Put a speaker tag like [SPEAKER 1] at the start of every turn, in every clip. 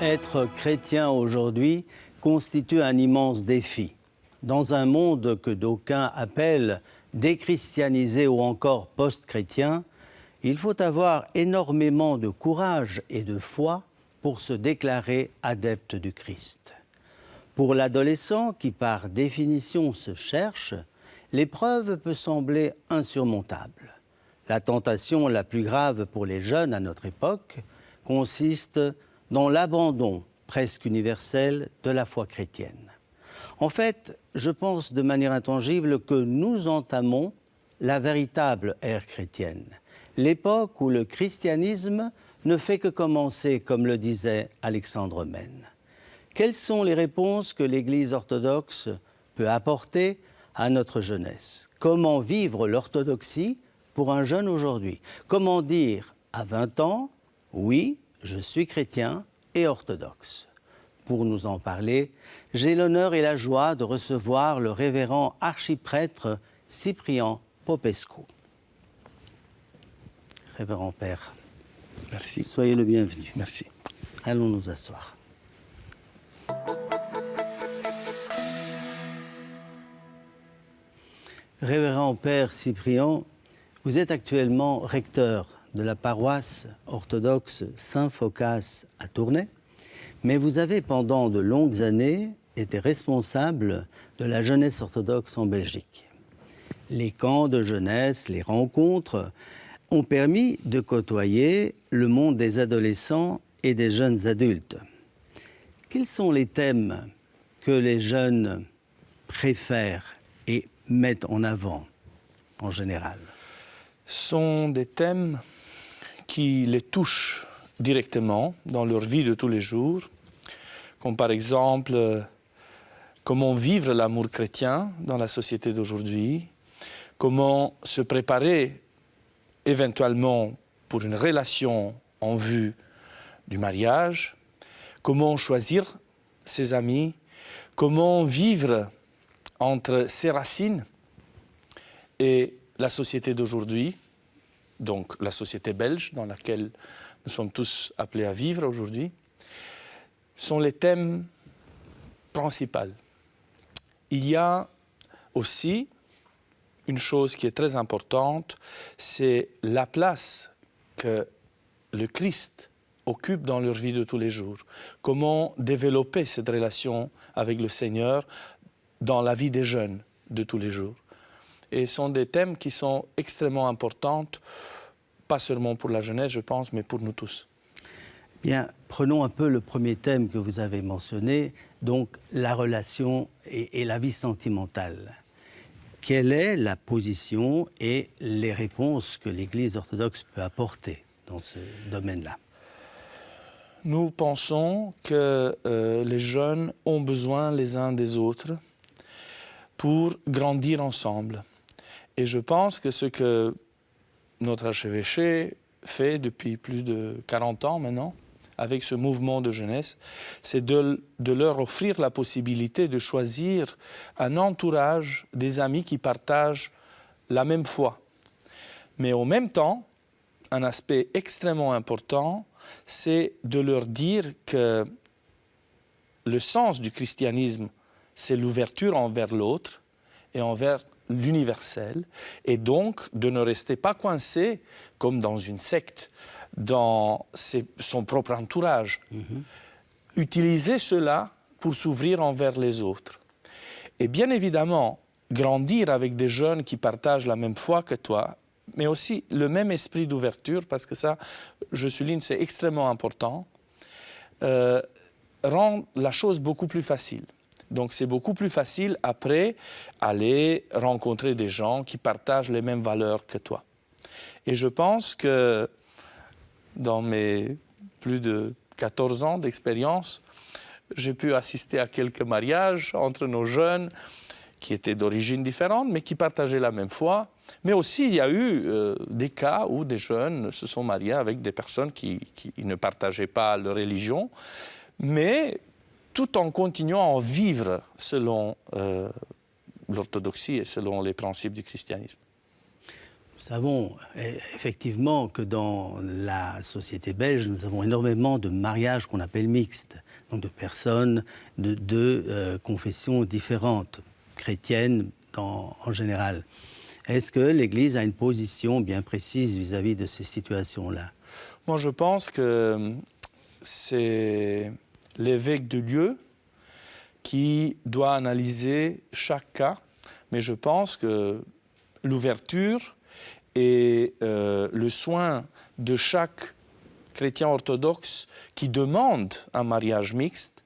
[SPEAKER 1] Être chrétien aujourd'hui constitue un immense défi. Dans un monde que d'aucuns appellent déchristianisé ou encore post-chrétien, il faut avoir énormément de courage et de foi pour se déclarer adepte du Christ. Pour l'adolescent qui par définition se cherche, l'épreuve peut sembler insurmontable. La tentation la plus grave pour les jeunes à notre époque consiste dans l'abandon presque universel de la foi chrétienne. En fait, je pense de manière intangible que nous entamons la véritable ère chrétienne, l'époque où le christianisme ne fait que commencer, comme le disait Alexandre Mène. Quelles sont les réponses que l'Église orthodoxe peut apporter à notre jeunesse? Comment vivre l'orthodoxie pour un jeune aujourd'hui? Comment dire à 20 ans, oui, je suis chrétien et orthodoxe? Pour nous en parler, j'ai l'honneur et la joie de recevoir le révérend archiprêtre Cyprien Popescu. Révérend Père,
[SPEAKER 2] merci.
[SPEAKER 1] Soyez le bienvenu.
[SPEAKER 2] Merci.
[SPEAKER 1] Allons nous asseoir. Révérend Père Cyprien, vous êtes actuellement recteur de la paroisse orthodoxe Saint-Phocas à Tournai, mais vous avez pendant de longues années été responsable de la jeunesse orthodoxe en Belgique. Les camps de jeunesse, les rencontres ont permis de côtoyer le monde des adolescents et des jeunes adultes. Quels sont les thèmes que les jeunes préfèrent et mettent en avant en général?
[SPEAKER 2] Sont des thèmes qui les touchent directement dans leur vie de tous les jours, comme par exemple comment vivre l'amour chrétien dans la société d'aujourd'hui, comment se préparer éventuellement pour une relation en vue du mariage, comment choisir ses amis, comment vivre entre ses racines et la société d'aujourd'hui, donc la société belge dans laquelle nous sommes tous appelés à vivre aujourd'hui, sont les thèmes principaux. Il y a aussi une chose qui est très importante, c'est la place que le Christ occupe dans leur vie de tous les jours. Comment développer cette relation avec le Seigneur dans la vie des jeunes de tous les jours. Et ce sont des thèmes qui sont extrêmement importants, pas seulement pour la jeunesse, je pense, mais pour nous tous.
[SPEAKER 1] Bien, prenons un peu le premier thème que vous avez mentionné, donc la relation et la vie sentimentale. Quelle est la position et les réponses que l'Église orthodoxe peut apporter dans ce domaine-là?
[SPEAKER 2] Nous pensons que les jeunes ont besoin les uns des autres pour grandir ensemble. Et je pense que ce que notre archevêché fait depuis plus de 40 ans maintenant, avec ce mouvement de jeunesse, c'est de leur offrir la possibilité de choisir un entourage, des amis qui partagent la même foi. Mais en même temps, un aspect extrêmement important, c'est de leur dire que le sens du christianisme, c'est l'ouverture envers l'autre et envers l'universel, et donc de ne rester pas coincé comme dans une secte, dans son propre entourage. Utiliser cela pour s'ouvrir envers les autres. Et bien évidemment, grandir avec des jeunes qui partagent la même foi que toi, mais aussi le même esprit d'ouverture, parce que ça, je souligne, c'est extrêmement important, rend la chose beaucoup plus facile. Donc c'est beaucoup plus facile après aller rencontrer des gens qui partagent les mêmes valeurs que toi. Et je pense que dans mes plus de 14 ans d'expérience, j'ai pu assister à quelques mariages entre nos jeunes qui étaient d'origine différente, mais qui partageaient la même foi. Mais aussi, il y a eu des cas où des jeunes se sont mariés avec des personnes qui ne partageaient pas leur religion, mais tout en continuant à en vivre selon l'orthodoxie et selon les principes du christianisme.
[SPEAKER 1] Nous savons effectivement que dans la société belge, nous avons énormément de mariages qu'on appelle mixtes, donc de personnes de confessions différentes, chrétiennes en général. Est-ce que l'Église a une position bien précise vis-à-vis de ces situations-là?
[SPEAKER 2] Moi, je pense que c'est l'évêque de lieu qui doit analyser chaque cas, mais je pense que l'ouverture et le soin de chaque chrétien orthodoxe qui demande un mariage mixte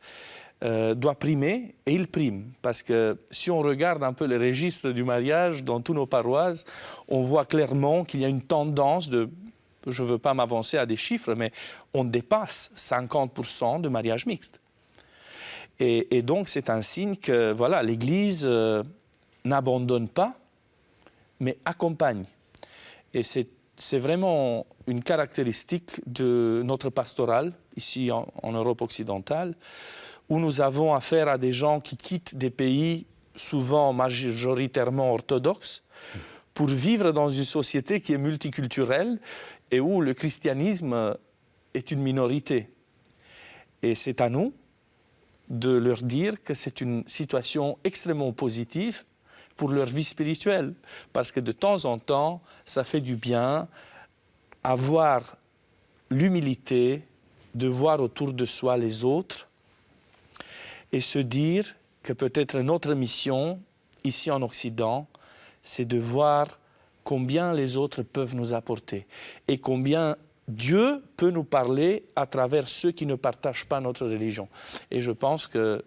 [SPEAKER 2] doit primer, et il prime. Parce que si on regarde un peu les registres du mariage dans tous nos paroisses, on voit clairement qu'il y a une tendance de, je ne veux pas m'avancer à des chiffres, mais on dépasse 50% de mariages mixtes. Et donc c'est un signe que voilà, l'Église n'abandonne pas, mais accompagne. Et c'est vraiment une caractéristique de notre pastorale, ici en Europe occidentale, où nous avons affaire à des gens qui quittent des pays souvent majoritairement orthodoxes pour vivre dans une société qui est multiculturelle et où le christianisme est une minorité. Et c'est à nous de leur dire que c'est une situation extrêmement positive pour leur vie spirituelle, parce que de temps en temps, ça fait du bien avoir l'humilité de voir autour de soi les autres et se dire que peut-être notre mission, ici en Occident, c'est de voir combien les autres peuvent nous apporter et combien Dieu peut nous parler à travers ceux qui ne partagent pas notre religion. Et je pense que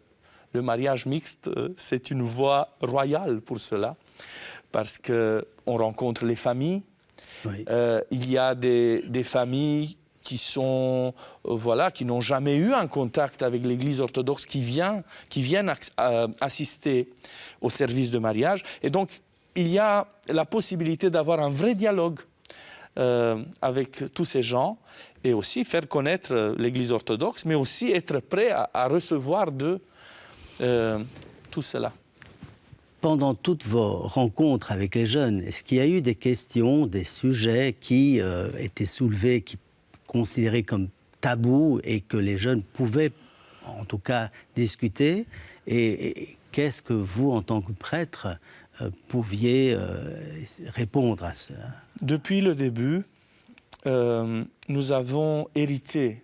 [SPEAKER 2] le mariage mixte, c'est une voie royale pour cela, parce qu'on rencontre les familles. Oui. Il y a des familles qui sont, qui n'ont jamais eu un contact avec l'Église orthodoxe, qui viennent assister au service de mariage. Et donc, il y a la possibilité d'avoir un vrai dialogue avec tous ces gens et aussi faire connaître l'Église orthodoxe, mais aussi être prêt à recevoir d'eux tout cela.
[SPEAKER 1] Pendant toutes vos rencontres avec les jeunes, est-ce qu'il y a eu des questions, des sujets qui étaient soulevés, qui considérés comme tabous et que les jeunes pouvaient, en tout cas, discuter? Et qu'est-ce que vous, en tant que prêtre, pouviez répondre à ça?
[SPEAKER 2] Depuis le début, nous avons hérité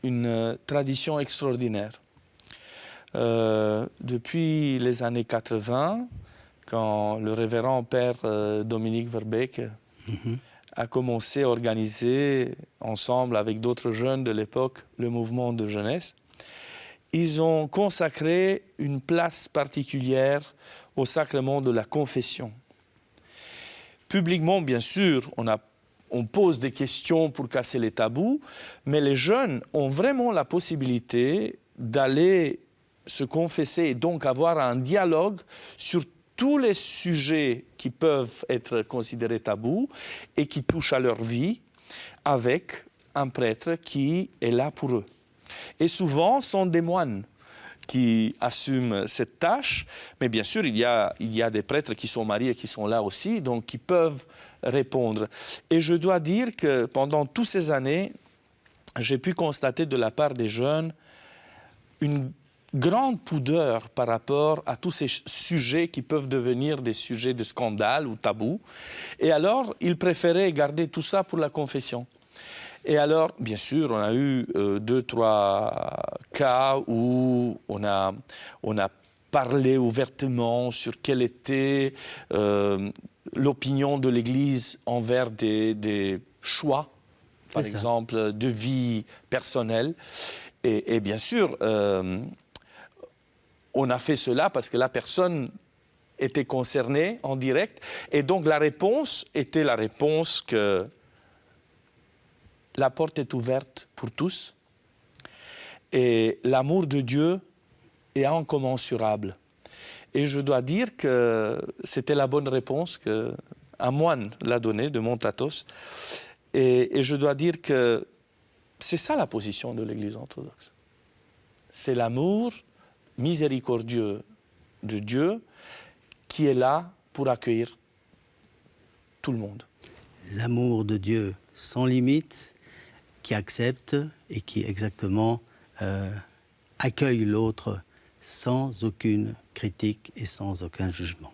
[SPEAKER 2] une tradition extraordinaire. Depuis les années 80, quand le révérend père Dominique Verbeek a commencé à organiser, ensemble avec d'autres jeunes de l'époque, le mouvement de jeunesse, ils ont consacré une place particulière au sacrement de la confession. Publiquement, bien sûr, on pose des questions pour casser les tabous, mais les jeunes ont vraiment la possibilité d'aller se confesser et donc avoir un dialogue sur tous les sujets qui peuvent être considérés tabous et qui touchent à leur vie avec un prêtre qui est là pour eux. Et souvent, ce sont des moines qui assument cette tâche, mais bien sûr, il y a des prêtres qui sont mariés et qui sont là aussi, donc qui peuvent répondre. Et je dois dire que pendant toutes ces années, j'ai pu constater de la part des jeunes une grande pudeur par rapport à tous ces sujets qui peuvent devenir des sujets de scandale ou tabous. Et alors, ils préféraient garder tout ça pour la confession. Et alors, bien sûr, on a eu 2-3 cas où on a parlé ouvertement sur quelle était l'opinion de l'Église envers des choix, par exemple, de vie personnelle. Et bien sûr, on a fait cela parce que la personne était concernée en direct. Et donc la réponse était la réponse que la porte est ouverte pour tous et l'amour de Dieu est incommensurable. Et je dois dire que c'était la bonne réponse qu'un moine l'a donnée de Montatos. Et je dois dire que c'est ça la position de l'Église orthodoxe. C'est l'amour miséricordieux de Dieu qui est là pour accueillir tout le monde.
[SPEAKER 1] L'amour de Dieu sans limite, qui accepte et qui exactement accueille l'autre sans aucune critique et sans aucun jugement.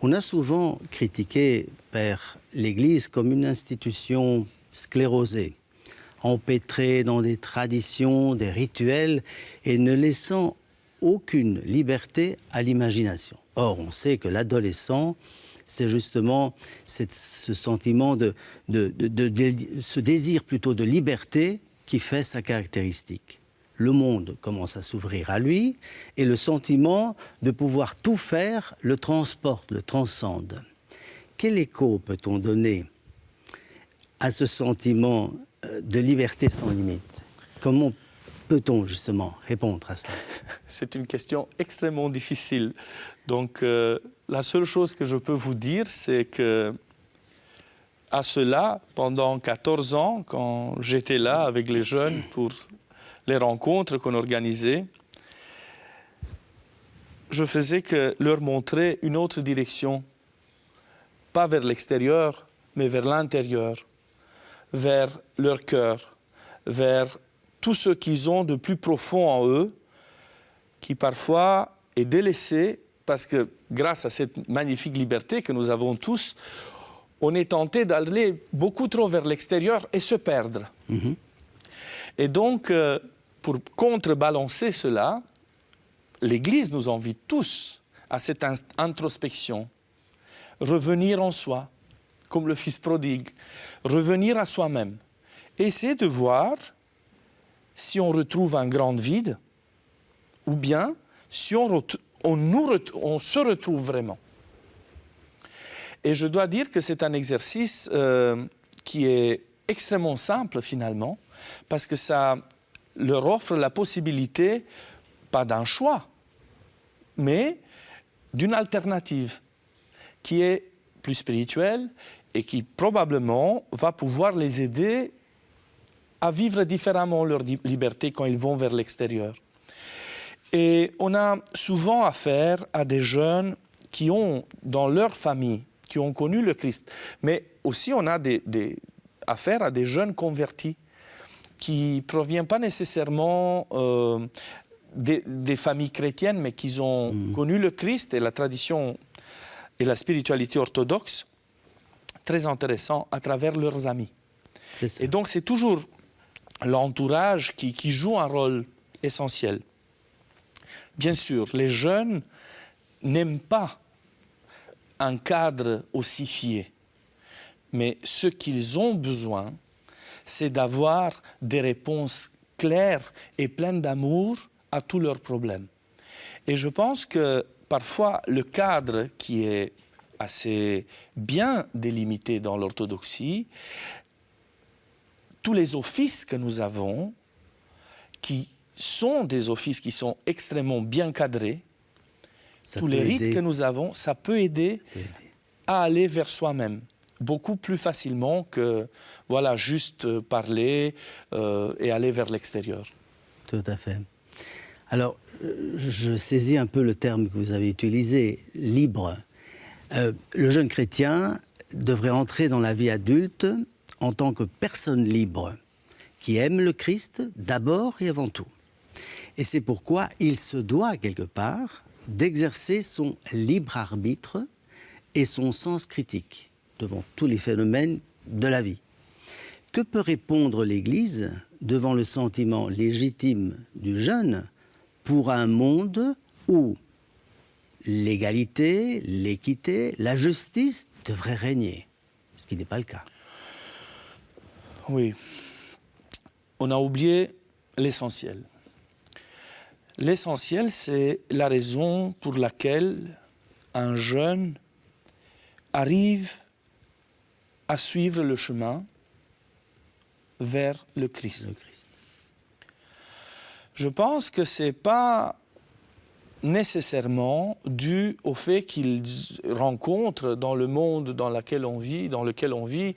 [SPEAKER 1] On a souvent critiqué, Père, l'Église comme une institution sclérosée, empêtrée dans des traditions, des rituels et ne laissant aucune liberté à l'imagination. Or, on sait que l'adolescent, c'est justement ce sentiment ce désir plutôt de liberté qui fait sa caractéristique. Le monde commence à s'ouvrir à lui et le sentiment de pouvoir tout faire le transporte, le transcende. Quel écho peut-on donner à ce sentiment de liberté sans limite? Comment peut-on justement répondre à cela?
[SPEAKER 2] C'est une question extrêmement difficile. Donc, la seule chose que je peux vous dire, c'est que à cela, pendant 14 ans, quand j'étais là avec les jeunes pour les rencontres qu'on organisait, je faisais que leur montrer une autre direction, pas vers l'extérieur, mais vers l'intérieur, vers leur cœur, vers tout ce qu'ils ont de plus profond en eux, qui parfois est délaissé parce que grâce à cette magnifique liberté que nous avons tous, on est tenté d'aller beaucoup trop vers l'extérieur et se perdre. Mm-hmm. Et donc, pour contrebalancer cela, l'Église nous invite tous à cette introspection, revenir en soi, comme le Fils prodigue, revenir à soi-même, essayer de voir si on retrouve un grand vide ou bien si on se retrouve vraiment. Et je dois dire que c'est un exercice qui est extrêmement simple finalement, parce que ça leur offre la possibilité, pas d'un choix, mais d'une alternative qui est plus spirituelle et qui probablement va pouvoir les aider à vivre différemment leur liberté quand ils vont vers l'extérieur. Et on a souvent affaire à des jeunes qui ont, dans leur famille, qui ont connu le Christ. Mais aussi, on a affaire à des jeunes convertis qui ne proviennent pas nécessairement des familles chrétiennes, mais qui ont connu le Christ et la tradition et la spiritualité orthodoxe, très intéressant à travers leurs amis. Et donc, c'est toujours l'entourage qui joue un rôle essentiel. Bien sûr, les jeunes n'aiment pas un cadre ossifié, mais ce qu'ils ont besoin, c'est d'avoir des réponses claires et pleines d'amour à tous leurs problèmes. Et je pense que parfois, le cadre qui est assez bien délimité dans l'orthodoxie, tous les offices que nous avons, qui sont des offices qui sont extrêmement bien cadrés, tous les rites que nous avons, ça peut aider à aller vers soi-même beaucoup plus facilement que voilà, juste parler et aller vers l'extérieur.
[SPEAKER 1] Tout à fait. Alors, je saisis un peu le terme que vous avez utilisé, libre. Le jeune chrétien devrait entrer dans la vie adulte en tant que personne libre, qui aime le Christ d'abord et avant tout. Et c'est pourquoi il se doit, quelque part, d'exercer son libre arbitre et son sens critique devant tous les phénomènes de la vie. Que peut répondre l'Église devant le sentiment légitime du jeune pour un monde où l'égalité, l'équité, la justice devraient régner, ce qui n'est pas le cas?
[SPEAKER 2] Oui, on a oublié l'essentiel. L'essentiel, c'est la raison pour laquelle un jeune arrive à suivre le chemin vers le Christ. Je pense que ce n'est pas nécessairement dû au fait qu'ils rencontrent dans le monde dans lequel on vit,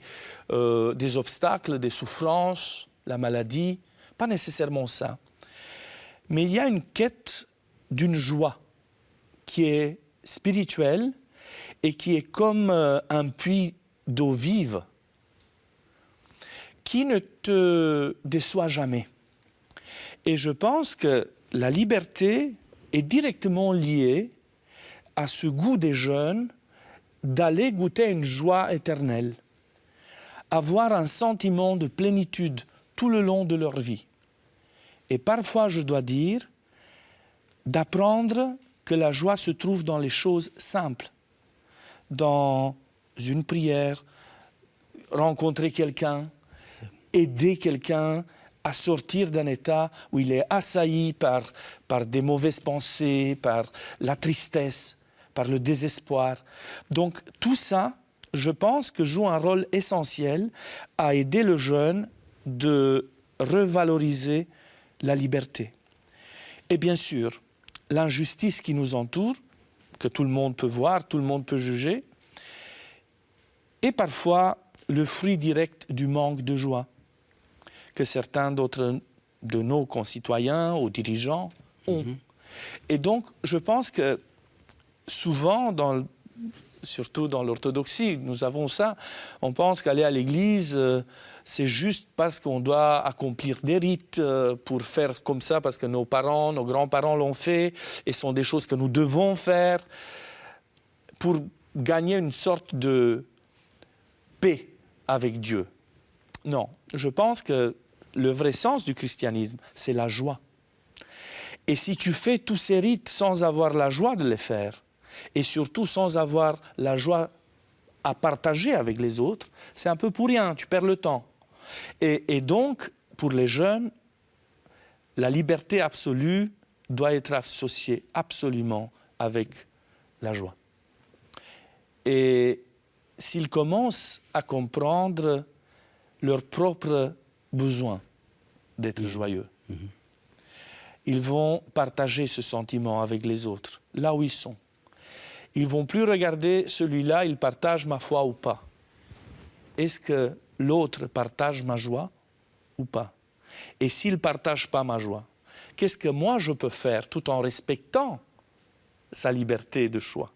[SPEAKER 2] des obstacles, des souffrances, la maladie. Pas nécessairement ça. Mais il y a une quête d'une joie qui est spirituelle et qui est comme un puits d'eau vive qui ne te déçoit jamais. Et je pense que la liberté est directement liée à ce goût des jeunes d'aller goûter une joie éternelle, avoir un sentiment de plénitude tout le long de leur vie. Et parfois, je dois dire, d'apprendre que la joie se trouve dans les choses simples, dans une prière, rencontrer quelqu'un, aider quelqu'un à sortir d'un état où il est assailli par des mauvaises pensées, par la tristesse, par le désespoir. Donc tout ça, je pense que joue un rôle essentiel à aider le jeune de revaloriser la liberté. Et bien sûr, l'injustice qui nous entoure, que tout le monde peut voir, tout le monde peut juger, est parfois le fruit direct du manque de joie que certains d'autres de nos concitoyens ou dirigeants ont. Et donc, je pense que souvent, surtout dans l'orthodoxie, nous avons ça. On pense qu'aller à l'église, c'est juste parce qu'on doit accomplir des rites pour faire comme ça, parce que nos parents, nos grands-parents l'ont fait, et sont des choses que nous devons faire pour gagner une sorte de paix avec Dieu. Non, je pense que le vrai sens du christianisme, c'est la joie. Et si tu fais tous ces rites sans avoir la joie de les faire, et surtout sans avoir la joie à partager avec les autres, c'est un peu pour rien, tu perds le temps. Et donc, pour les jeunes, la liberté absolue doit être associée absolument avec la joie. Et s'ils commencent à comprendre leurs propres besoin d'être joyeux. Ils vont partager ce sentiment avec les autres, là où ils sont. Ils ne vont plus regarder celui-là, il partage ma foi ou pas. Est-ce que l'autre partage ma joie ou pas? Et s'il ne partage pas ma joie, qu'est-ce que moi je peux faire tout en respectant sa liberté de choix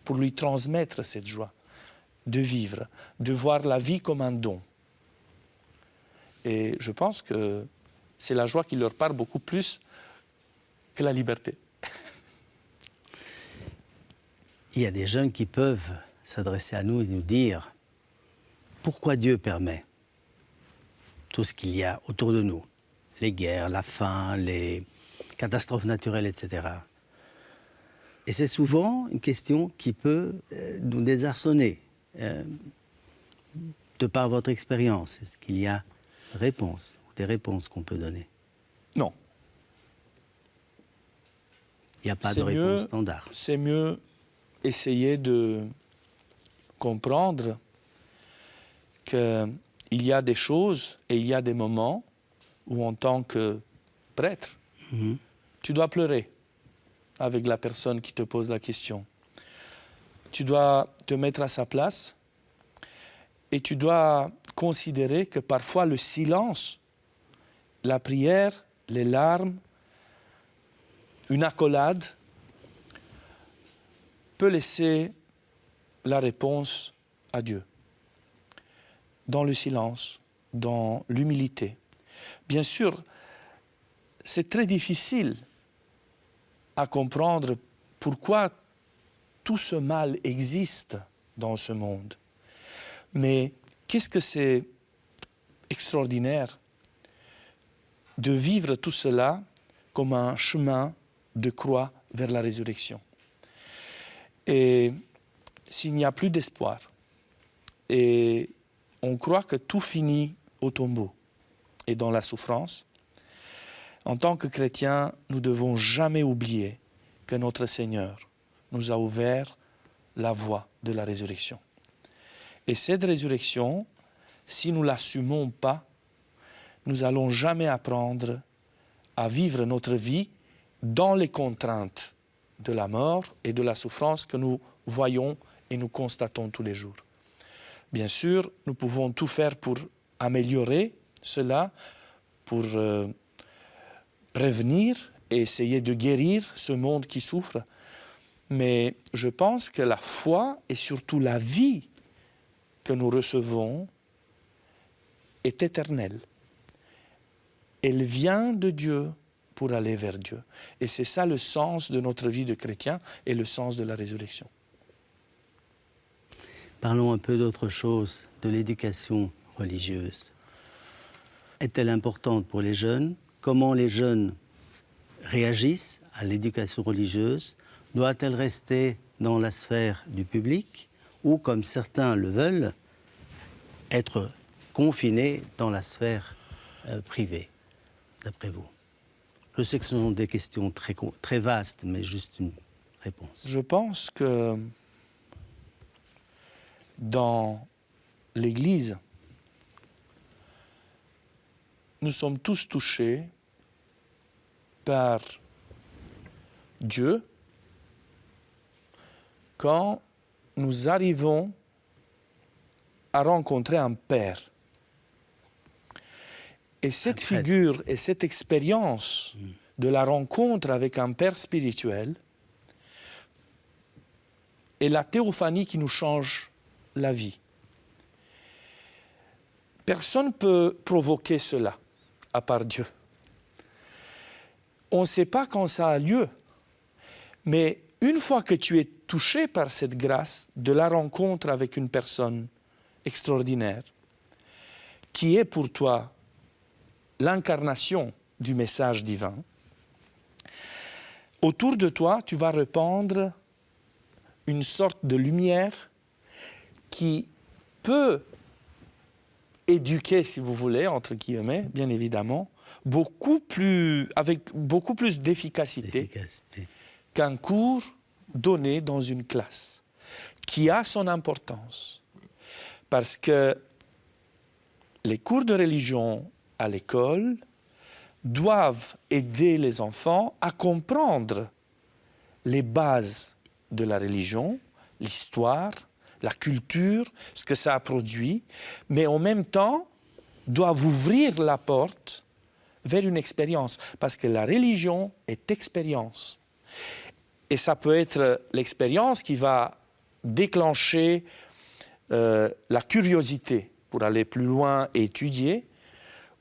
[SPEAKER 2] pour lui transmettre cette joie, de vivre, de voir la vie comme un don? Et je pense que c'est la joie qui leur parle beaucoup plus que la liberté.
[SPEAKER 1] Il y a des jeunes qui peuvent s'adresser à nous et nous dire pourquoi Dieu permet tout ce qu'il y a autour de nous, les guerres, la faim, les catastrophes naturelles, etc. Et c'est souvent une question qui peut nous désarçonner. De par votre expérience, est-ce qu'il y a des réponses qu'on peut donner?
[SPEAKER 2] Non.
[SPEAKER 1] Il n'y a pas de réponse standard.
[SPEAKER 2] C'est mieux essayer de comprendre qu'il y a des choses et il y a des moments où, en tant que prêtre, tu dois pleurer avec la personne qui te pose la question. Tu dois te mettre à sa place et tu dois considérer que parfois le silence, la prière, les larmes, une accolade peut laisser la réponse à Dieu. Dans le silence, dans l'humilité. Bien sûr, c'est très difficile à comprendre pourquoi tout ce mal existe dans ce monde. Mais qu'est-ce que c'est extraordinaire de vivre tout cela comme un chemin de croix vers la résurrection. Et s'il n'y a plus d'espoir, et on croit que tout finit au tombeau et dans la souffrance, en tant que chrétiens, nous ne devons jamais oublier que notre Seigneur nous a ouvert la voie de la résurrection. Et cette résurrection, si nous ne l'assumons pas, nous n'allons jamais apprendre à vivre notre vie dans les contraintes de la mort et de la souffrance que nous voyons et nous constatons tous les jours. Bien sûr, nous pouvons tout faire pour améliorer cela, pour prévenir et essayer de guérir ce monde qui souffre. Mais je pense que la foi et surtout la vie que nous recevons est éternelle. Elle vient de Dieu pour aller vers Dieu. Et c'est ça le sens de notre vie de chrétien et le sens de la résurrection.
[SPEAKER 1] Parlons un peu d'autre chose, de l'éducation religieuse. Est-elle importante pour les jeunes? Comment les jeunes réagissent à l'éducation religieuse? Doit-elle rester dans la sphère du public ou, comme certains le veulent, être confinée dans la sphère privée, d'après vous? Je sais que ce sont des questions très vastes, mais juste une réponse.
[SPEAKER 2] Je pense que dans l'Église, nous sommes tous touchés par Dieu quand nous arrivons à rencontrer un Père. Et cette figure et cette expérience de la rencontre avec un Père spirituel est la théophanie qui nous change la vie. Personne ne peut provoquer cela, à part Dieu. On ne sait pas quand ça a lieu, mais une fois que tu es touché par cette grâce de la rencontre avec une personne extraordinaire, qui est pour toi l'incarnation du message divin, autour de toi, tu vas répandre une sorte de lumière qui peut éduquer, si vous voulez, entre guillemets, bien évidemment, avec beaucoup plus d'efficacité qu'un cours donné dans une classe, qui a son importance. Parce que les cours de religion à l'école doivent aider les enfants à comprendre les bases de la religion, l'histoire, la culture, ce que ça a produit, mais en même temps doivent ouvrir la porte vers une expérience, parce que la religion est expérience. Et ça peut être l'expérience qui va déclencher la curiosité pour aller plus loin et étudier,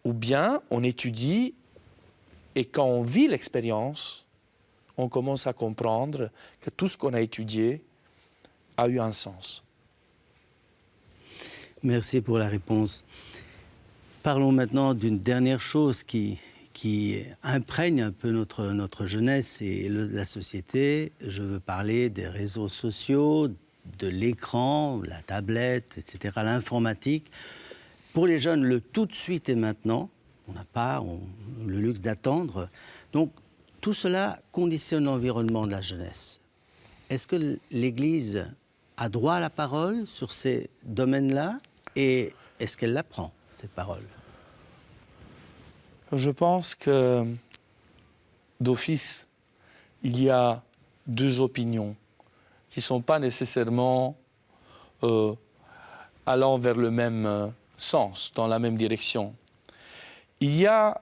[SPEAKER 2] ou bien on étudie et quand on vit l'expérience, on commence à comprendre que tout ce qu'on a étudié a eu un sens.
[SPEAKER 1] Merci pour la réponse. Parlons maintenant d'une dernière chose qui imprègne un peu notre jeunesse et la société. Je veux parler des réseaux sociaux, de l'écran, la tablette, etc., l'informatique. Pour les jeunes, le tout de suite et maintenant, on n'a pas le luxe d'attendre. Donc, tout cela conditionne l'environnement de la jeunesse. Est-ce que l'Église a droit à la parole sur ces domaines-là et est-ce qu'elle l'apprend, cette parole?
[SPEAKER 2] Je pense que, d'office, il y a deux opinions qui ne sont pas nécessairement allant vers le même sens, dans la même direction. Il y a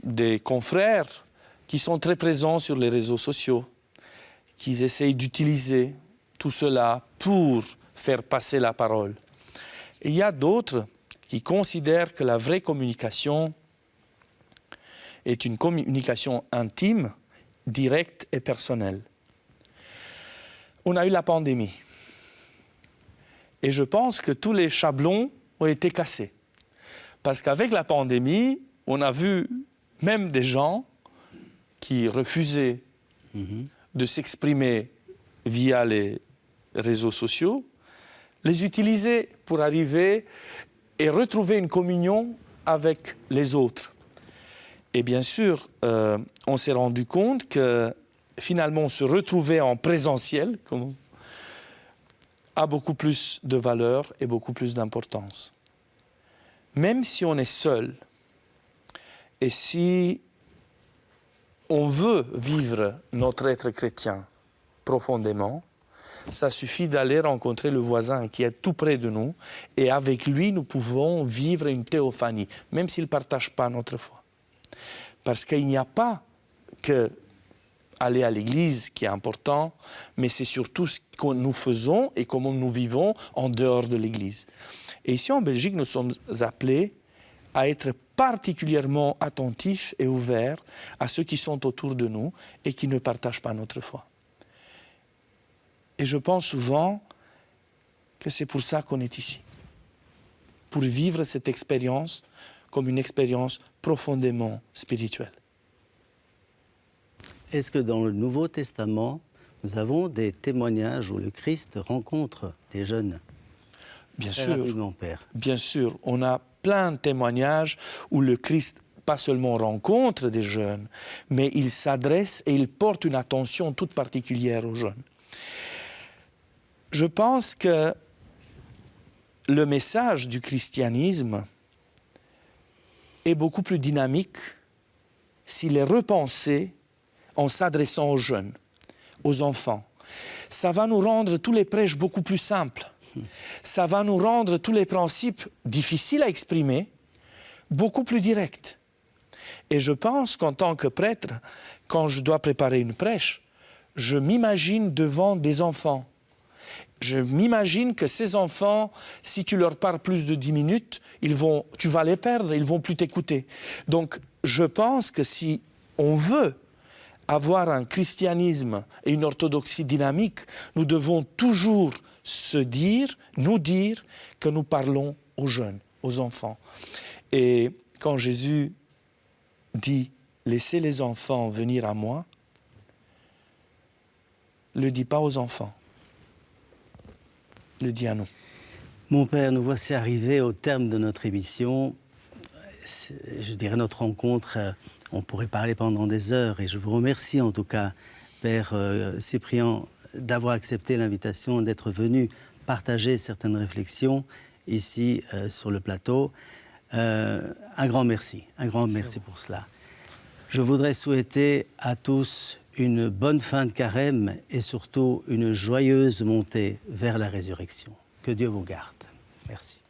[SPEAKER 2] des confrères qui sont très présents sur les réseaux sociaux, qui essayent d'utiliser tout cela pour faire passer la parole. Et il y a d'autres qui considèrent que la vraie communication est une communication intime, directe et personnelle. On a eu la pandémie. Et je pense que tous les chablons ont été cassés. Parce qu'avec la pandémie, on a vu même des gens qui refusaient de s'exprimer via les réseaux sociaux, les utiliser pour arriver et retrouver une communion avec les autres. Et bien sûr, on s'est rendu compte que finalement, se retrouver en présentiel a beaucoup plus de valeur et beaucoup plus d'importance. Même si on est seul et si on veut vivre notre être chrétien profondément, ça suffit d'aller rencontrer le voisin qui est tout près de nous et avec lui, nous pouvons vivre une théophanie, même s'il ne partage pas notre foi. Parce qu'il n'y a pas que aller à l'église qui est important, mais c'est surtout ce que nous faisons et comment nous vivons en dehors de l'église. Et ici en Belgique, nous sommes appelés à être particulièrement attentifs et ouverts à ceux qui sont autour de nous et qui ne partagent pas notre foi. Et je pense souvent que c'est pour ça qu'on est ici, pour vivre cette expérience comme une expérience profondément spirituelle.
[SPEAKER 1] Est-ce que dans le Nouveau Testament, nous avons des témoignages où le Christ rencontre des jeunes?
[SPEAKER 2] Bien
[SPEAKER 1] Très
[SPEAKER 2] sûr,
[SPEAKER 1] rapidement, Père.
[SPEAKER 2] bien sûr, on a plein de témoignages où le Christ pas seulement rencontre des jeunes, mais il s'adresse et il porte une attention toute particulière aux jeunes. Je pense que le message du christianisme est beaucoup plus dynamique s'il est repensé en s'adressant aux jeunes, aux enfants. Ça va nous rendre tous les prêches beaucoup plus simples. Ça va nous rendre tous les principes difficiles à exprimer beaucoup plus directs. Et je pense qu'en tant que prêtre, quand je dois préparer une prêche, je m'imagine devant des enfants. Je m'imagine que ces enfants, si tu leur parles plus de 10 minutes, tu vas les perdre, ils ne vont plus t'écouter. Donc, je pense que si on veut avoir un christianisme et une orthodoxie dynamique, nous devons toujours nous dire que nous parlons aux jeunes, aux enfants. Et quand Jésus dit « Laissez les enfants venir à moi », ne le dit pas aux enfants, le dit à nous.
[SPEAKER 1] Mon Père, nous voici arrivés au terme de notre émission. Je dirais notre rencontre, on pourrait parler pendant des heures et je vous remercie en tout cas, Père Cyprien, d'avoir accepté l'invitation, d'être venu partager certaines réflexions ici sur le plateau. Un grand merci pour cela. Je voudrais souhaiter à tous une bonne fin de carême et surtout une joyeuse montée vers la résurrection. Que Dieu vous garde. Merci.